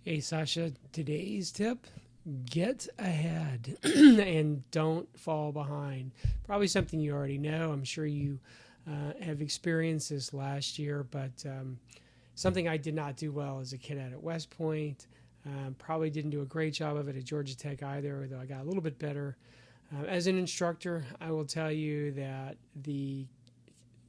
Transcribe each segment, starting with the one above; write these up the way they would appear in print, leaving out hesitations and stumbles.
Hey, Sasha, today's tip: get ahead and don't fall behind. Probably something you already know. I'm sure you have experienced this last year, but something I did not do well as a kid at West Point. Probably didn't do a great job of it at Georgia Tech either, though I got a little bit better. As an instructor, I will tell you that the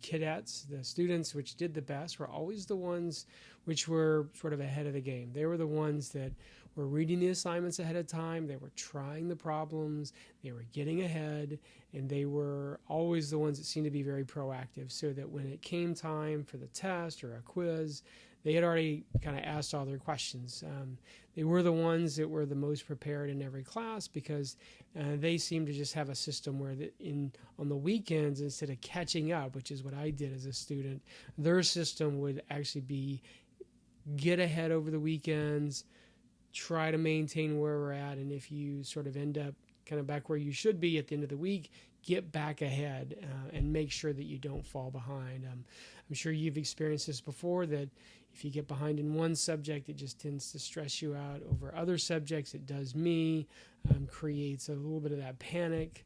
cadets, the students which did the best, were always the ones which were sort of ahead of the game. They were the ones that were reading the assignments ahead of time, they were trying the problems, they were getting ahead, and they were always the ones that seemed to be very proactive, so that when it came time for the test or a quiz, they had already kind of asked all their questions. They were the ones that were the most prepared in every class because they seemed to just have a system where on the weekends, instead of catching up, which is what I did as a student, their system would actually be get ahead over the weekends, try to maintain where we're at, and if you sort of end up kind of back where you should be at the end of the week, get back ahead and make sure that you don't fall behind. I'm sure you've experienced this before, that if you get behind in one subject, it just tends to stress you out over other subjects. It does me, creates a little bit of that panic.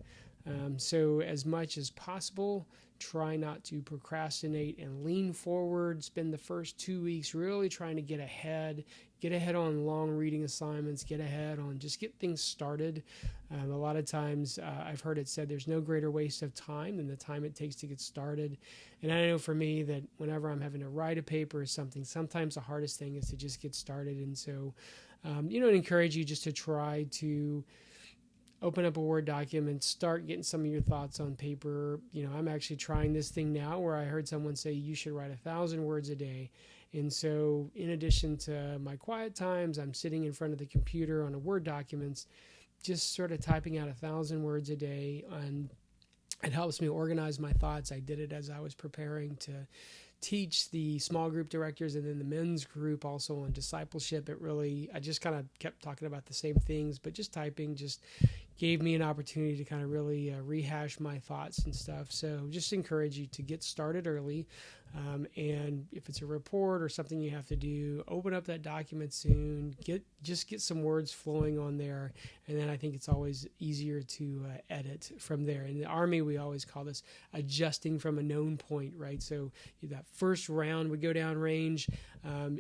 So as much as possible, try not to procrastinate and lean forward. Spend the first 2 weeks really trying to get ahead on long reading assignments, get ahead on just get things started. A lot of times I've heard it said there's no greater waste of time than the time it takes to get started. And I know for me that whenever I'm having to write a paper or something, sometimes the hardest thing is to just get started. And so, I encourage you just to try to open up a Word document, start getting some of your thoughts on paper. I'm actually trying this thing now where I heard someone say you should write 1,000 words a day. And so in addition to my quiet times, I'm sitting in front of the computer on a Word documents, just sort of typing out 1,000 words a day. And it helps me organize my thoughts. I did it as I was preparing to teach the small group directors and then the men's group also on discipleship. I just kind of kept talking about the same things, but just typing just gave me an opportunity to kind of really rehash my thoughts and stuff. So just encourage you to get started early. And if it's a report or something you have to do, open up that document soon, get some words flowing on there. And then I think it's always easier to edit from there. In the Army, we always call this adjusting from a known point, right? So that first round would go down range.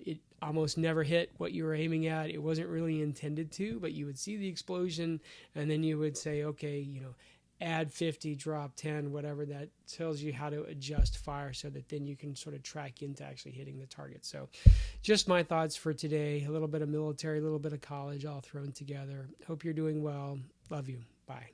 It almost never hit what you were aiming at. It wasn't really intended to, but you would see the explosion, and then you would say, okay, add 50, drop 10, whatever. That tells you how to adjust fire so that then you can sort of track into actually hitting the target. So just my thoughts for today, a little bit of military, a little bit of college all thrown together. Hope you're doing well. Love you. Bye.